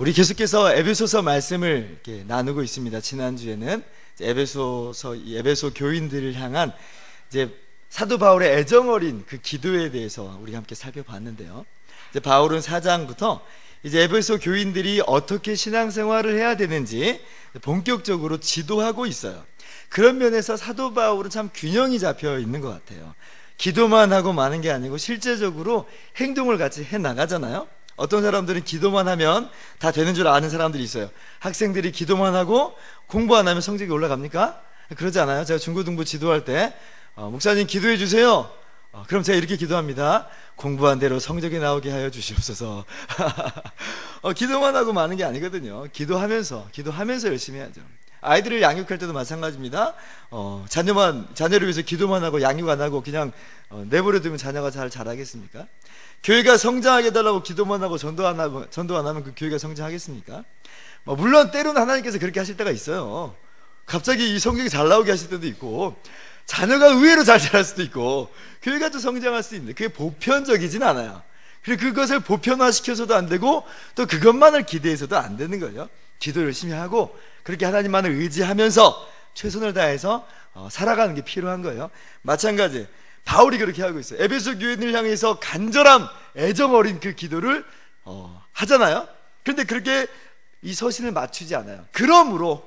우리 계속해서 에베소서 말씀을 이렇게 나누고 있습니다. 지난주에는 에베소 교인들을 향한 이제 사도 바울의 애정어린 그 기도에 대해서 우리가 함께 살펴봤는데요. 이제 바울은 4장부터 이제 에베소 교인들이 어떻게 신앙생활을 해야 되는지 본격적으로 지도하고 있어요. 그런 면에서 사도 바울은 참 균형이 잡혀 있는 것 같아요. 기도만 하고 마는 게 아니고 실제적으로 행동을 같이 해 나가잖아요. 어떤 사람들은 기도만 하면 다 되는 줄 아는 사람들이 있어요. 학생들이 기도만 하고 공부 안 하면 성적이 올라갑니까? 그러지 않아요. 제가 중고등부 지도할 때 목사님 기도해 주세요. 그럼 제가 이렇게 기도합니다. 공부한 대로 성적이 나오게 하여 주시옵소서. 기도만 하고 마는 게 아니거든요. 기도하면서 열심히 해야죠. 아이들을 양육할 때도 마찬가지입니다. 자녀를 위해서 기도만 하고 양육 안 하고 그냥 내버려 두면 자녀가 잘 자라겠습니까? 교회가 성장하게 해달라고 기도만 하고 전도 안 하면 그 교회가 성장하겠습니까? 물론 때로는 하나님께서 그렇게 하실 때가 있어요. 갑자기 이 성경이 잘 나오게 하실 때도 있고, 자녀가 의외로 잘 자랄 수도 있고, 교회가 또 성장할 수도 있는데, 그게 보편적이진 않아요. 그리고 그것을 보편화시켜서도 안 되고, 또 그것만을 기대해서도 안 되는 거예요. 기도 열심히 하고 그렇게 하나님만을 의지하면서 최선을 다해서 살아가는 게 필요한 거예요. 마찬가지, 바울이 그렇게 하고 있어요. 에베소 교인을 향해서 간절한 애정 어린 그 기도를 하잖아요. 그런데 그렇게 이 서신을 맞추지 않아요. 그러므로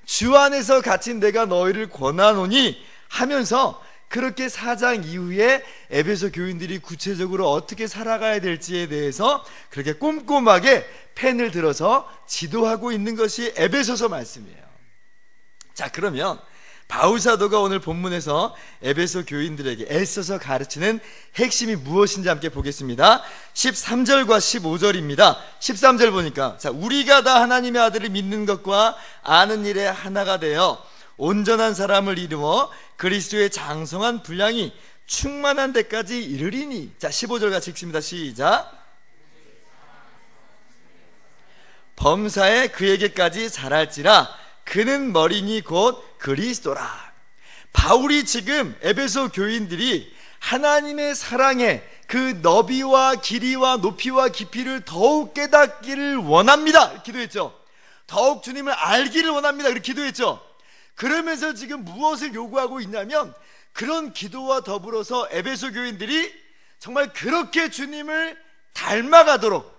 주 안에서 갇힌 내가 너희를 권하노니 하면서 그렇게 4장 이후에 에베소 교인들이 구체적으로 어떻게 살아가야 될지에 대해서 그렇게 꼼꼼하게 펜을 들어서 지도하고 있는 것이 에베소서 말씀이에요. 자, 그러면 바울 사도가 오늘 본문에서 에베소 교인들에게 애써서 가르치는 핵심이 무엇인지 함께 보겠습니다. 13절과 15절입니다. 13절 보니까, 자, 우리가 다 하나님의 아들을 믿는 것과 아는 일에 하나가 되어 온전한 사람을 이루어 그리스도의 장성한 분량이 충만한 데까지 이르리니. 자, 15절 같이 읽습니다. 시작. 범사에 그에게까지 자랄지라 그는 머리니 곧 그리스도라. 바울이 지금 에베소 교인들이 하나님의 사랑의 그 너비와 길이와 높이와 깊이를 더욱 깨닫기를 원합니다, 기도했죠. 더욱 주님을 알기를 원합니다, 그렇게 기도했죠. 그러면서 지금 무엇을 요구하고 있냐면, 그런 기도와 더불어서 에베소 교인들이 정말 그렇게 주님을 닮아가도록,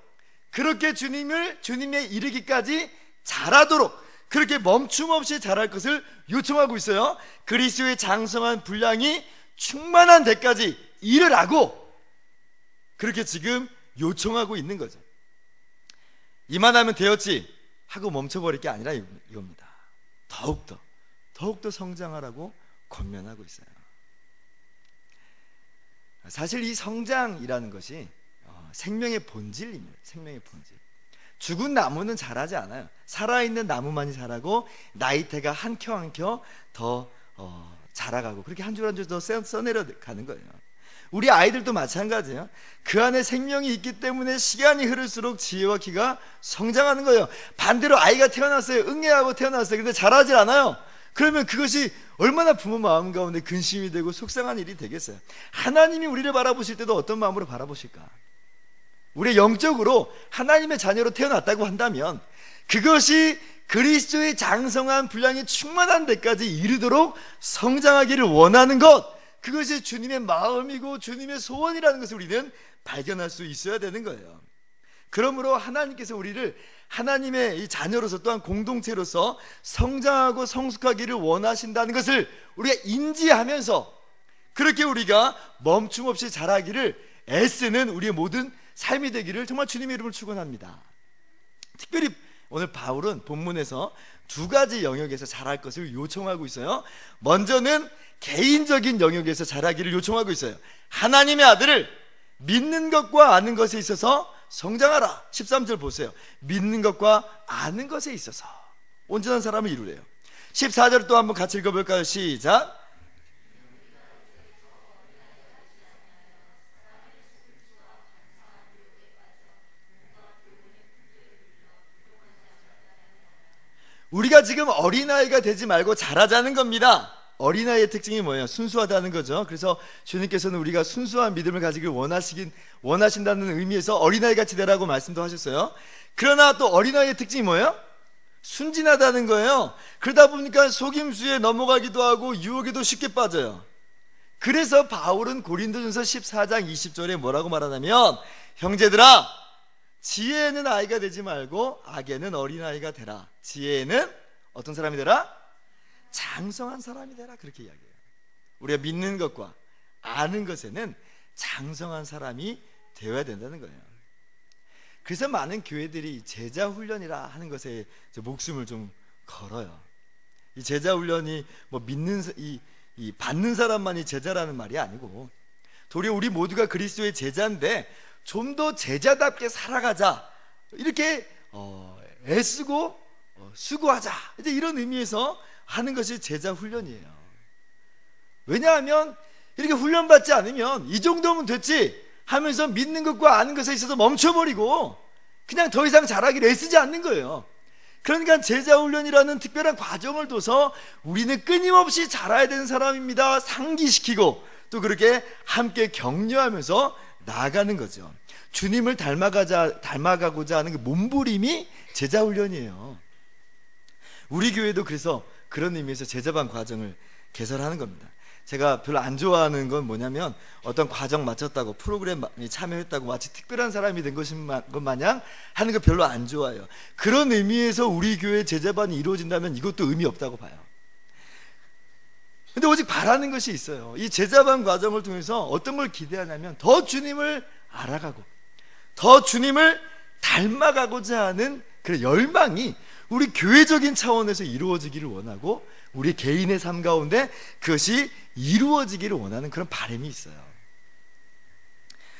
그렇게 주님에 이르기까지 자라도록, 그렇게 멈춤 없이 자랄 것을 요청하고 있어요. 그리스도의 장성한 분량이 충만한 데까지 이르라고 그렇게 지금 요청하고 있는 거죠. 이만하면 되었지 하고 멈춰버릴 게 아니라 이겁니다. 더욱더 성장하라고 권면하고 있어요. 사실 이 성장이라는 것이 생명의 본질입니다. 생명의 본질. 죽은 나무는 자라지 않아요. 살아있는 나무만이 자라고 나이테가 한 켜 한 켜 더 자라가고, 그렇게 한 줄 한 줄 더 써내려가는 거예요. 우리 아이들도 마찬가지예요. 그 안에 생명이 있기 때문에 시간이 흐를수록 지혜와 키가 성장하는 거예요. 반대로 아이가 태어났어요. 응애하고 태어났어요. 근데 자라지 않아요. 그러면 그것이 얼마나 부모 마음 가운데 근심이 되고 속상한 일이 되겠어요. 하나님이 우리를 바라보실 때도 어떤 마음으로 바라보실까? 우리 영적으로 하나님의 자녀로 태어났다고 한다면 그것이 그리스도의 장성한 분량이 충만한 데까지 이르도록 성장하기를 원하는 것, 그것이 주님의 마음이고 주님의 소원이라는 것을 우리는 발견할 수 있어야 되는 거예요. 그러므로 하나님께서 우리를 하나님의 이 자녀로서, 또한 공동체로서 성장하고 성숙하기를 원하신다는 것을 우리가 인지하면서 그렇게 우리가 멈춤 없이 자라기를 애쓰는 우리의 모든 삶이 되기를 정말 주님의 이름을 축원합니다. 특별히 오늘 바울은 본문에서 두 가지 영역에서 자랄 것을 요청하고 있어요. 먼저는 개인적인 영역에서 자라기를 요청하고 있어요. 하나님의 아들을 믿는 것과 아는 것에 있어서 성장하라. 13절 보세요. 믿는 것과 아는 것에 있어서 온전한 사람을 이루래요. 14절 또 한번 같이 읽어볼까요? 시작. 우리가 지금 어린아이가 되지 말고 자라자는 겁니다. 어린아이의 특징이 뭐예요? 순수하다는 거죠. 그래서 주님께서는 우리가 순수한 믿음을 가지길 원하신다는 의미에서 어린아이 같이 되라고 말씀도 하셨어요. 그러나 또 어린아이의 특징이 뭐예요? 순진하다는 거예요. 그러다 보니까 속임수에 넘어가기도 하고 유혹에도 쉽게 빠져요. 그래서 바울은 고린도전서 14장 20절에 뭐라고 말하냐면, 형제들아, 지혜에는 아이가 되지 말고 악에는 어린아이가 되라. 지혜에는 어떤 사람이 되라? 장성한 사람이 되라. 그렇게 이야기해요. 우리가 믿는 것과 아는 것에는 장성한 사람이 되어야 된다는 거예요. 그래서 많은 교회들이 제자 훈련이라 하는 것에 목숨을 좀 걸어요. 이 제자 훈련이 뭐 믿는 이 받는 사람만이 제자라는 말이 아니고, 도리어 우리 모두가 그리스도의 제자인데 좀 더 제자답게 살아가자, 이렇게 애쓰고 수고하자, 이제 이런 의미에서 하는 것이 제자 훈련이에요. 왜냐하면 이렇게 훈련받지 않으면 이 정도면 됐지 하면서 믿는 것과 아는 것에 있어서 멈춰버리고 그냥 더 이상 잘하기를 애쓰지 않는 거예요. 그러니까 제자 훈련이라는 특별한 과정을 둬서 우리는 끊임없이 자라야 되는 사람입니다 상기시키고, 또 그렇게 함께 격려하면서 나아가는 거죠. 주님을 닮아가고자 하는 그 몸부림이 제자 훈련이에요. 우리 교회도 그래서 그런 의미에서 제자반 과정을 개설하는 겁니다. 제가 별로 안 좋아하는 건 뭐냐면, 어떤 과정 마쳤다고 프로그램에 참여했다고 마치 특별한 사람이 된 것 마냥 하는 거 별로 안 좋아해요. 그런 의미에서 우리 교회 제자반이 이루어진다면 이것도 의미 없다고 봐요. 근데 오직 바라는 것이 있어요. 이 제자반 과정을 통해서 어떤 걸 기대하냐면, 더 주님을 알아가고 더 주님을 닮아가고자 하는 그런 열망이 우리 교회적인 차원에서 이루어지기를 원하고, 우리 개인의 삶 가운데 그것이 이루어지기를 원하는 그런 바람이 있어요.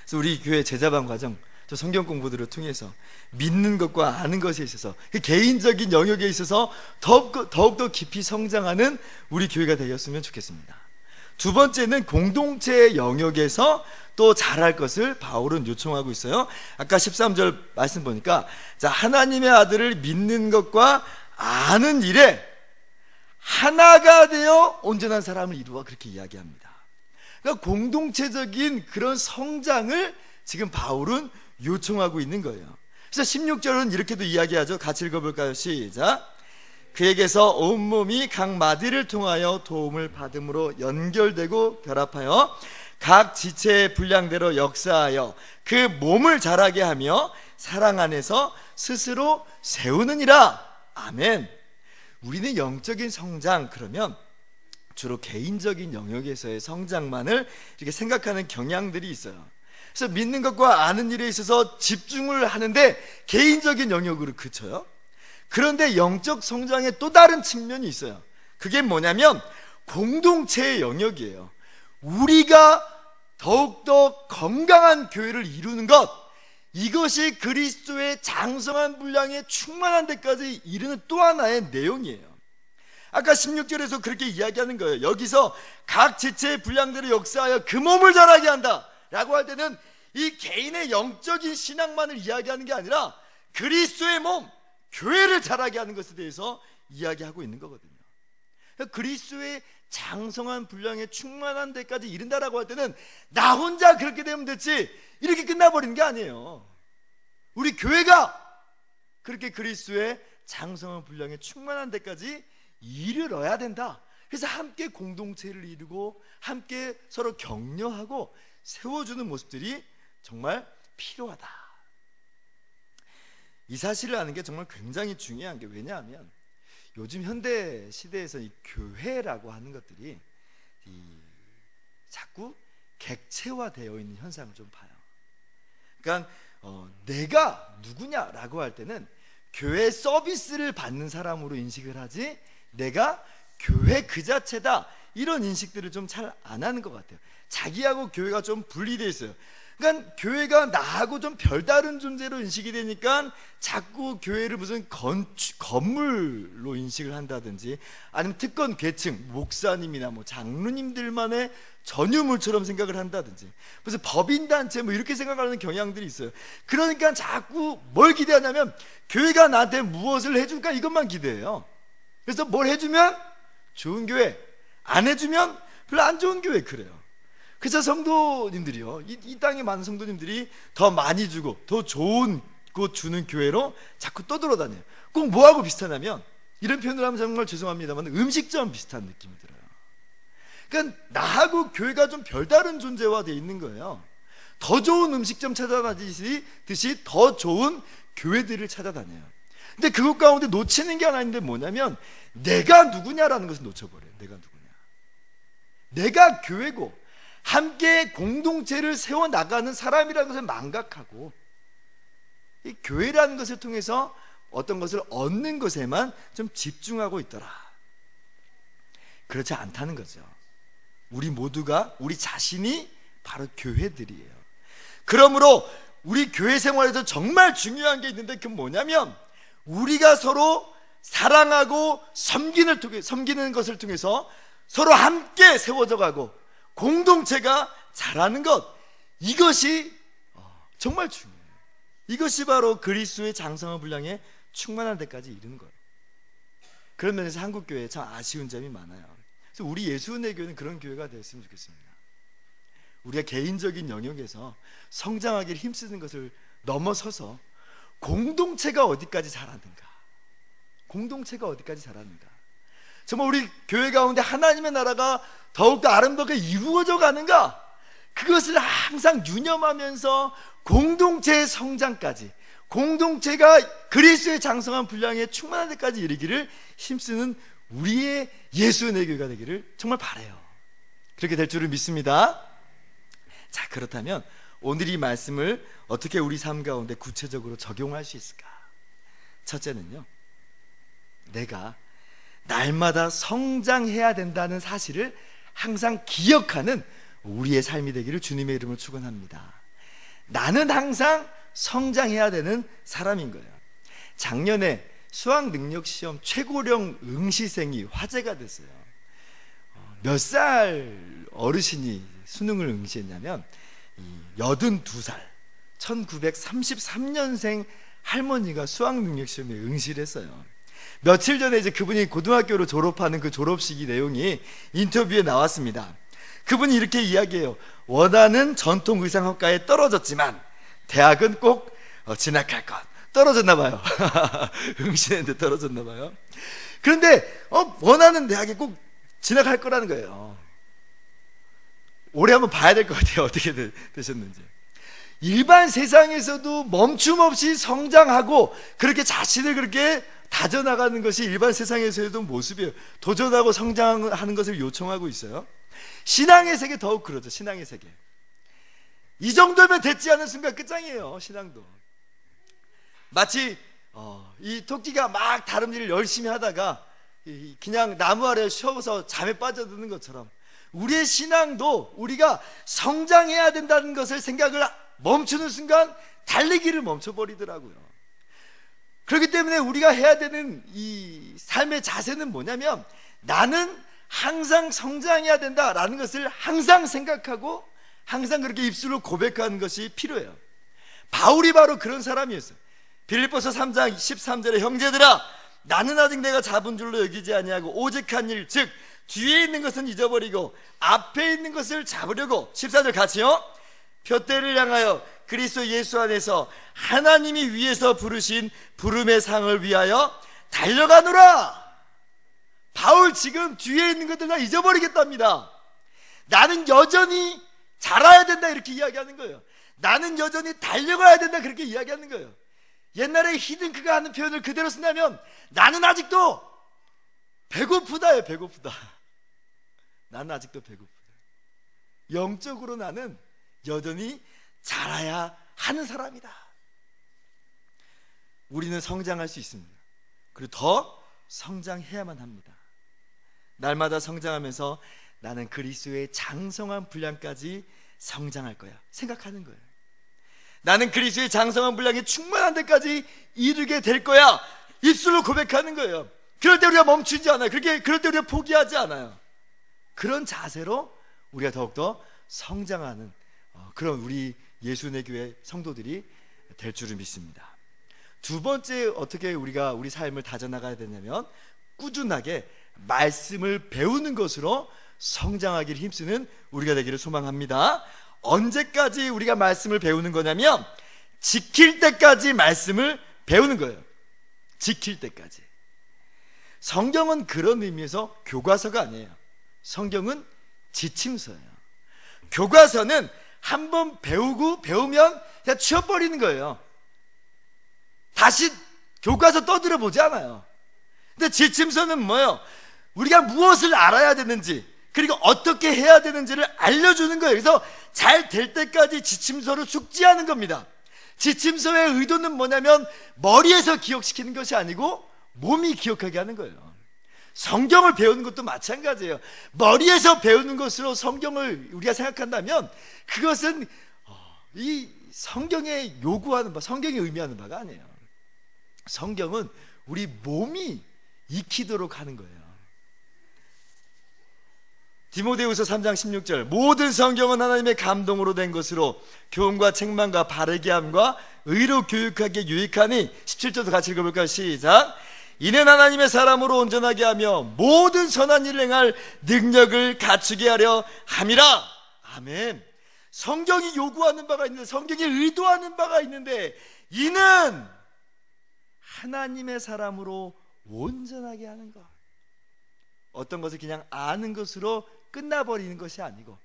그래서 우리 교회 제자반 과정, 또 성경 공부들을 통해서 믿는 것과 아는 것에 있어서 그 개인적인 영역에 있어서 더욱더 깊이 성장하는 우리 교회가 되었으면 좋겠습니다. 두 번째는 공동체의 영역에서 또 잘할 것을 바울은 요청하고 있어요. 아까 13절 말씀 보니까, 자, 하나님의 아들을 믿는 것과 아는 일에 하나가 되어 온전한 사람을 이루어, 그렇게 이야기합니다. 그러니까 공동체적인 그런 성장을 지금 바울은 요청하고 있는 거예요. 그래서 16절은 이렇게도 이야기하죠. 같이 읽어볼까요? 시작. 그에게서 온몸이 각 마디를 통하여 도움을 받음으로 연결되고 결합하여 각 지체의 분량대로 역사하여 그 몸을 자라게 하며 사랑 안에서 스스로 세우느니라. 아멘. 우리는 영적인 성장, 그러면 주로 개인적인 영역에서의 성장만을 이렇게 생각하는 경향들이 있어요. 그래서 믿는 것과 아는 일에 있어서 집중을 하는데 개인적인 영역으로 그쳐요. 그런데 영적 성장의 또 다른 측면이 있어요. 그게 뭐냐면 공동체의 영역이에요. 우리가 더욱더 건강한 교회를 이루는 것, 이것이 그리스도의 장성한 분량에 충만한 데까지 이르는 또 하나의 내용이에요. 아까 16절에서 그렇게 이야기하는 거예요. 여기서 각 지체의 분량대로 역사하여 그 몸을 자라게 한다 라고 할 때는 이 개인의 영적인 신앙만을 이야기하는 게 아니라 그리스도의 몸, 교회를 자라게 하는 것에 대해서 이야기하고 있는 거거든요. 그리스도의 장성한 분량에 충만한 데까지 이른다라고 할 때는 나 혼자 그렇게 되면 됐지 이렇게 끝나버리는 게 아니에요. 우리 교회가 그렇게 그리스도의 장성한 분량에 충만한 데까지 이르러야 된다. 그래서 함께 공동체를 이루고 함께 서로 격려하고 세워주는 모습들이 정말 필요하다. 이 사실을 아는 게 정말 굉장히 중요한 게, 왜냐하면 요즘 현대 시대에서 이 교회라고 하는 것들이 자꾸 객체화되어 있는 현상을 좀 봐요. 그러니까 내가 누구냐라고 할 때는 교회 서비스를 받는 사람으로 인식을 하지, 내가 교회 그 자체다, 이런 인식들을 좀 잘 안 하는 것 같아요. 자기하고 교회가 좀 분리되어 있어요. 그러니까 교회가 나하고 좀 별다른 존재로 인식이 되니까 자꾸 교회를 무슨 건물로 인식을 한다든지, 아니면 특권 계층, 목사님이나 뭐 장로님들만의 전유물처럼 생각을 한다든지, 무슨 법인단체 뭐 이렇게 생각하는 경향들이 있어요. 그러니까 자꾸 뭘 기대하냐면 교회가 나한테 무엇을 해줄까, 이것만 기대해요. 그래서 뭘 해주면 좋은 교회, 안 해주면 별로 안 좋은 교회 그래요. 그래서 성도님들이요, 이 땅에 많은 성도님들이 더 많이 주고 더 좋은 곳 주는 교회로 자꾸 떠돌아다녀요. 꼭 뭐하고 비슷하냐면, 이런 표현을 하면 정말 죄송합니다만 음식점 비슷한 느낌이 들어요. 그러니까 나하고 교회가 좀 별다른 존재화 되어 있는 거예요. 더 좋은 음식점 찾아다니듯이 더 좋은 교회들을 찾아다녀요. 근데 그것 가운데 놓치는 게 하나 있는데 뭐냐면, 내가 누구냐라는 것을 놓쳐버려요. 내가 누구냐. 내가 교회고 함께 공동체를 세워나가는 사람이라는 것을 망각하고, 이 교회라는 것을 통해서 어떤 것을 얻는 것에만 좀 집중하고 있더라. 그렇지 않다는 거죠. 우리 모두가, 우리 자신이 바로 교회들이에요. 그러므로 우리 교회 생활에서 정말 중요한 게 있는데, 그건 뭐냐면, 우리가 서로 사랑하고 섬기는 것을 통해서 서로 함께 세워져 가고 공동체가 자라는 것, 이것이 정말 중요해요. 이것이 바로 그리스도의 장성한 분량에 충만할 때까지 이르는 거예요. 그런 면에서 한국교회에 참 아쉬운 점이 많아요. 그래서 우리 예수은혜 교회는 그런 교회가 됐으면 좋겠습니다. 우리가 개인적인 영역에서 성장하기를 힘쓰는 것을 넘어서서 공동체가 어디까지 자라는가, 공동체가 어디까지 자라는가, 정말 우리 교회 가운데 하나님의 나라가 더욱더 아름답게 이루어져 가는가, 그것을 항상 유념하면서 공동체의 성장까지, 공동체가 그리스도의 장성한 분량에 충만한 데까지 이르기를 힘쓰는 우리의 예수의 교회가 되기를 정말 바라요. 그렇게 될 줄을 믿습니다. 자, 그렇다면 오늘 이 말씀을 어떻게 우리 삶 가운데 구체적으로 적용할 수 있을까? 첫째는요, 내가 날마다 성장해야 된다는 사실을 항상 기억하는 우리의 삶이 되기를 주님의 이름으로 축원합니다. 나는 항상 성장해야 되는 사람인 거예요. 작년에 수학능력시험 최고령 응시생이 화제가 됐어요. 몇 살 어르신이 수능을 응시했냐면 82살 1933년생 할머니가 수학능력시험에 응시를 했어요. 며칠 전에 이제 그분이 고등학교로 졸업하는 그 졸업식이 내용이 인터뷰에 나왔습니다. 그분이 이렇게 이야기해요. 원하는 전통 의상학과에 떨어졌지만 대학은 꼭 진학할 것. 떨어졌나 봐요. 응시했는데 떨어졌나 봐요. 그런데 원하는 대학에 꼭 진학할 거라는 거예요. 올해 한번 봐야 될 것 같아요. 어떻게 되셨는지. 일반 세상에서도 멈춤 없이 성장하고 그렇게 자신을 그렇게 다져나가는 것이 일반 세상에서의 모습이에요. 도전하고 성장하는 것을 요청하고 있어요. 신앙의 세계 더욱 그러죠. 신앙의 세계. 이 정도면 됐지 않은 순간 끝장이에요. 신앙도. 마치 이 토끼가 막 다름질을 열심히 하다가 그냥 나무 아래에 쉬어서 잠에 빠져드는 것처럼 우리의 신앙도 우리가 성장해야 된다는 것을 생각을 멈추는 순간 달리기를 멈춰버리더라고요. 그렇기 때문에 우리가 해야 되는 이 삶의 자세는 뭐냐면, 나는 항상 성장해야 된다라는 것을 항상 생각하고 항상 그렇게 입술로 고백하는 것이 필요해요. 바울이 바로 그런 사람이었어요. 빌립보서 3장 13절에 형제들아, 나는 아직 내가 잡은 줄로 여기지 아니하고 오직 한 일, 즉 뒤에 있는 것은 잊어버리고 앞에 있는 것을 잡으려고. 14절 같이요. 표대를 향하여 그리스도 예수 안에서 하나님이 위에서 부르신 부름의 상을 위하여 달려가노라. 바울 지금 뒤에 있는 것들 다 잊어버리겠답니다. 나는 여전히 자라야 된다, 이렇게 이야기하는 거예요. 나는 여전히 달려가야 된다, 그렇게 이야기하는 거예요. 옛날에 히딩크가 하는 표현을 그대로 쓴다면, 나는 아직도 배고프다예요. 배고프다. 나는 아직도 배고프다. 영적으로 나는 여전히 자라야 하는 사람이다. 우리는 성장할 수 있습니다. 그리고 더 성장해야만 합니다. 날마다 성장하면서 나는 그리스도의 장성한 분량까지 성장할 거야 생각하는 거예요. 나는 그리스도의 장성한 분량에 충만한 데까지 이르게 될 거야 입술로 고백하는 거예요. 그럴 때 우리가 멈추지 않아요. 그럴 때 우리가 포기하지 않아요. 그런 자세로 우리가 더욱더 성장하는 그런 우리 예수의 교회 성도들이 될 줄을 믿습니다. 두 번째, 어떻게 우리가 우리 삶을 다져나가야 되냐면 꾸준하게 말씀을 배우는 것으로 성장하기를 힘쓰는 우리가 되기를 소망합니다. 언제까지 우리가 말씀을 배우는 거냐면 지킬 때까지 말씀을 배우는 거예요. 지킬 때까지. 성경은 그런 의미에서 교과서가 아니에요. 성경은 지침서예요. 교과서는 한번 배우면 그냥 치워버리는 거예요. 다시 교과서 떠들어 보지 않아요. 근데 지침서는 뭐예요? 우리가 무엇을 알아야 되는지, 그리고 어떻게 해야 되는지를 알려주는 거예요. 그래서 잘 될 때까지 지침서를 숙지하는 겁니다. 지침서의 의도는 뭐냐면 머리에서 기억시키는 것이 아니고 몸이 기억하게 하는 거예요. 성경을 배우는 것도 마찬가지예요. 머리에서 배우는 것으로 성경을 우리가 생각한다면 그것은 이 성경에 요구하는 바, 성경이 의미하는 바가 아니에요. 성경은 우리 몸이 익히도록 하는 거예요. 디모데후서 3장 16절, 모든 성경은 하나님의 감동으로 된 것으로 교훈과 책망과 바르게 함과 의로 교육하기에 유익하니, 17절도 같이 읽어볼까요? 시작. 이는 하나님의 사람으로 온전하게 하며 모든 선한 일을 행할 능력을 갖추게 하려 함이라. 아멘. 성경이 요구하는 바가 있는데, 성경이 의도하는 바가 있는데, 이는 하나님의 사람으로 온전하게 하는 것. 어떤 것을 그냥 아는 것으로 끝나버리는 것이 아니고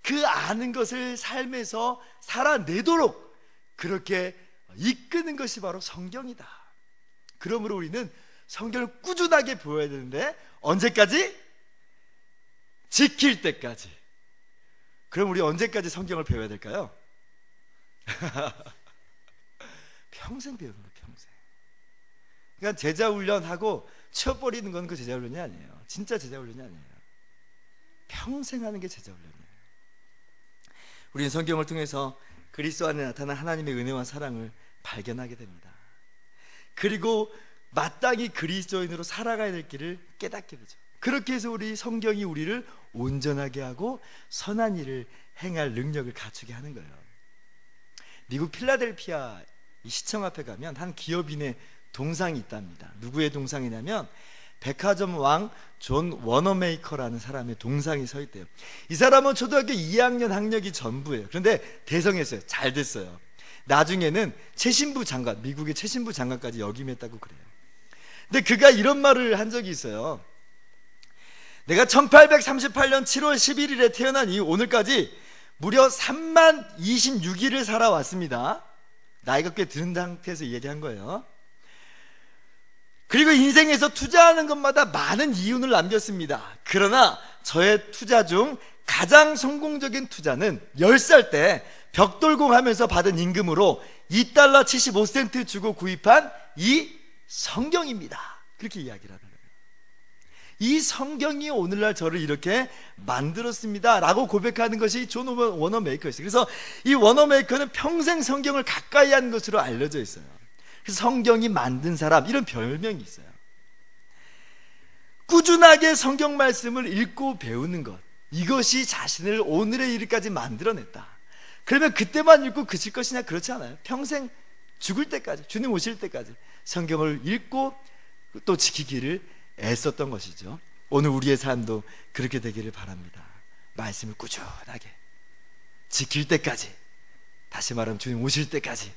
그 아는 것을 삶에서 살아내도록 그렇게 이끄는 것이 바로 성경이다. 그러므로 우리는 성경을 꾸준하게 배워야 되는데, 언제까지? 지킬 때까지. 그럼 우리 언제까지 성경을 배워야 될까요? 평생 배우는 거예요. 평생. 그러니까 제자 훈련하고 치워버리는 건 그 제자 훈련이 아니에요. 진짜 제자 훈련이 아니에요. 평생 하는 게 제자 훈련이에요. 우리는 성경을 통해서 그리스도 안에 나타난 하나님의 은혜와 사랑을 발견하게 됩니다. 그리고 마땅히 그리스도인으로 살아가야 될 길을 깨닫게 되죠. 그렇게 해서 우리 성경이 우리를 온전하게 하고 선한 일을 행할 능력을 갖추게 하는 거예요. 미국 필라델피아 이 시청 앞에 가면 한 기업인의 동상이 있답니다. 누구의 동상이냐면 백화점 왕 존 워너메이커라는 사람의 동상이 서 있대요. 이 사람은 초등학교 2학년 학력이 전부예요. 그런데 대성했어요. 잘 됐어요. 나중에는 최신부 장관, 미국의 최신부 장관까지 역임했다고 그래요. 근데 그가 이런 말을 한 적이 있어요. 내가 1838년 7월 11일에 태어난 이후 오늘까지 무려 3만 26일을 살아왔습니다. 나이가 꽤 든 상태에서 얘기한 거예요. 그리고 인생에서 투자하는 것마다 많은 이윤을 남겼습니다. 그러나 저의 투자 중 가장 성공적인 투자는 10살 때 벽돌공하면서 받은 임금으로 $2 75센트 주고 구입한 이 성경입니다. 그렇게 이야기를 하는 거예요. 이 성경이 오늘날 저를 이렇게 만들었습니다 라고 고백하는 것이 존 워너메이커였어요. 그래서 이 워너메이커는 평생 성경을 가까이 한 것으로 알려져 있어요. 그래서 성경이 만든 사람, 이런 별명이 있어요. 꾸준하게 성경 말씀을 읽고 배우는 것, 이것이 자신을 오늘의 일까지 만들어냈다. 그러면 그때만 읽고 그칠 것이냐? 그렇지 않아요. 평생 죽을 때까지, 주님 오실 때까지 성경을 읽고 또 지키기를 애썼던 것이죠. 오늘 우리의 삶도 그렇게 되기를 바랍니다. 말씀을 꾸준하게 지킬 때까지, 다시 말하면 주님 오실 때까지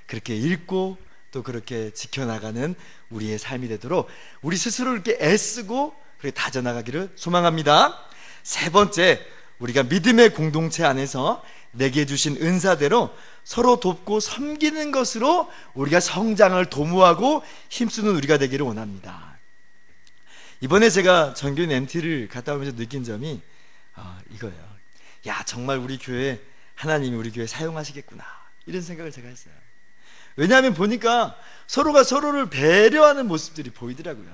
그렇게 읽고 또 그렇게 지켜나가는 우리의 삶이 되도록 우리 스스로 이렇게 애쓰고 그렇게 다져나가기를 소망합니다. 세 번째, 우리가 믿음의 공동체 안에서 내게 주신 은사대로 서로 돕고 섬기는 것으로 우리가 성장을 도모하고 힘쓰는 우리가 되기를 원합니다. 이번에 제가 전교인 MT를 갔다 오면서 느낀 점이 이거예요. 야, 정말 우리 교회 하나님이 우리 교회 사용하시겠구나, 이런 생각을 제가 했어요. 왜냐하면 보니까 서로가 서로를 배려하는 모습들이 보이더라고요.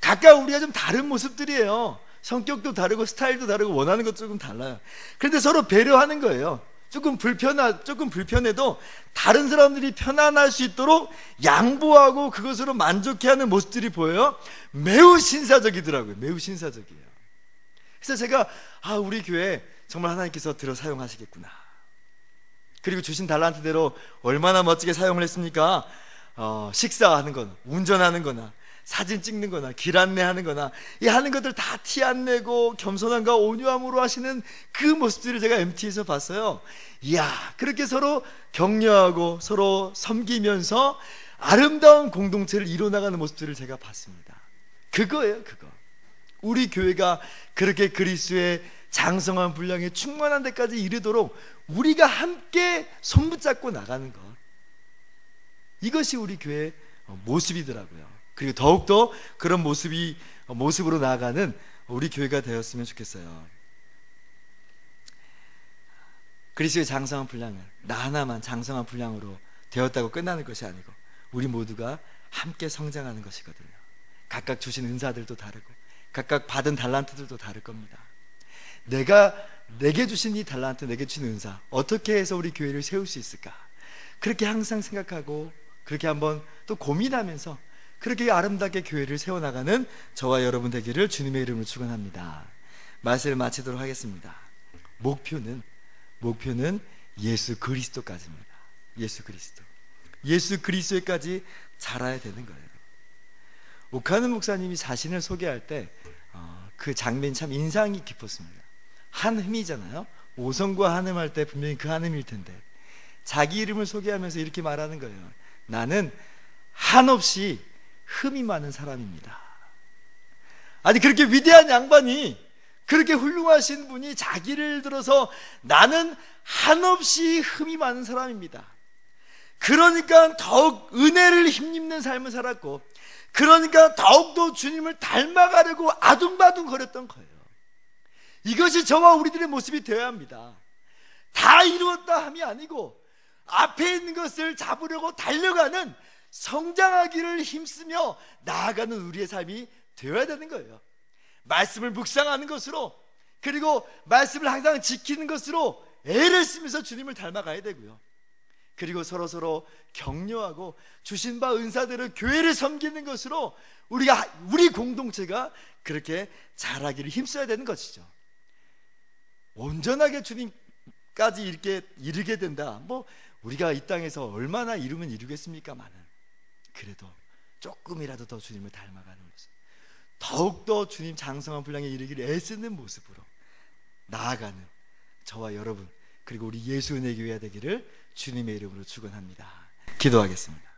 각각 우리가 좀 다른 모습들이에요. 성격도 다르고 스타일도 다르고 원하는 것도 조금 달라요. 그런데 서로 배려하는 거예요. 조금 불편해도 다른 사람들이 편안할 수 있도록 양보하고 그것으로 만족해하는 모습들이 보여요. 매우 신사적이더라고요. 매우 신사적이에요. 그래서 제가 우리 교회 정말 하나님께서 들어 사용하시겠구나. 그리고 주신 달란트대로 얼마나 멋지게 사용을 했습니까? 식사하는 거나 운전하는 거나 사진 찍는 거나 길 안내하는 거나 이 하는 것들 다 티 안 내고 겸손함과 온유함으로 하시는 그 모습들을 제가 MT에서 봤어요. 이야, 그렇게 서로 격려하고 서로 섬기면서 아름다운 공동체를 이뤄나가는 모습들을 제가 봤습니다. 그거예요, 그거. 우리 교회가 그렇게 그리스도의 장성한 분량에 충만한 데까지 이르도록 우리가 함께 손붙잡고 나가는 것, 이것이 우리 교회의 모습이더라고요. 그리고 더욱더 그런 모습으로 나아가는 우리 교회가 되었으면 좋겠어요. 그리스도의 장성한 분량을 나 하나만 장성한 분량으로 되었다고 끝나는 것이 아니고 우리 모두가 함께 성장하는 것이거든요. 각각 주신 은사들도 다르고 각각 받은 달란트들도 다를 겁니다. 내게 주신 이 달란트, 내게 주신 은사, 어떻게 해서 우리 교회를 세울 수 있을까? 그렇게 항상 생각하고 그렇게 한번 또 고민하면서 그렇게 아름답게 교회를 세워나가는 저와 여러분 되기를 주님의 이름으로 축원합니다. 말씀을 마치도록 하겠습니다. 목표는 예수 그리스도까지입니다. 예수 그리스도까지 자라야 되는 거예요. 오카는 목사님이 자신을 소개할 때 그 장면이 참 인상이 깊었습니다. 한흠이잖아요. 오성과 한흠 할 때 분명히 그 한흠일 텐데 자기 이름을 소개하면서 이렇게 말하는 거예요. 나는 한없이 흠이 많은 사람입니다. 아니, 그렇게 위대한 양반이, 그렇게 훌륭하신 분이 자기를 들어서 나는 한없이 흠이 많은 사람입니다. 그러니까 더욱 은혜를 힘입는 삶을 살았고, 그러니까 더욱더 주님을 닮아가려고 아둥바둥 거렸던 거예요. 이것이 저와 우리들의 모습이 되어야 합니다. 다 이루었다 함이 아니고 앞에 있는 것을 잡으려고 달려가는, 성장하기를 힘쓰며 나아가는 우리의 삶이 되어야 되는 거예요. 말씀을 묵상하는 것으로, 그리고 말씀을 항상 지키는 것으로 애를 쓰면서 주님을 닮아가야 되고요. 그리고 서로 격려하고 주신 바 은사대로 교회를 섬기는 것으로 우리 공동체가 그렇게 자라기를 힘써야 되는 것이죠. 온전하게 주님까지 이렇게 이르게 된다, 우리가 이 땅에서 얼마나 이루면 이루겠습니까마는, 그래도 조금이라도 더 주님을 닮아가는 모습, 더욱더 주님 장성한 분량에 이르기를 애쓰는 모습으로 나아가는 저와 여러분, 그리고 우리 예수 은혜 교회가 되기를 주님의 이름으로 축원합니다. 기도하겠습니다.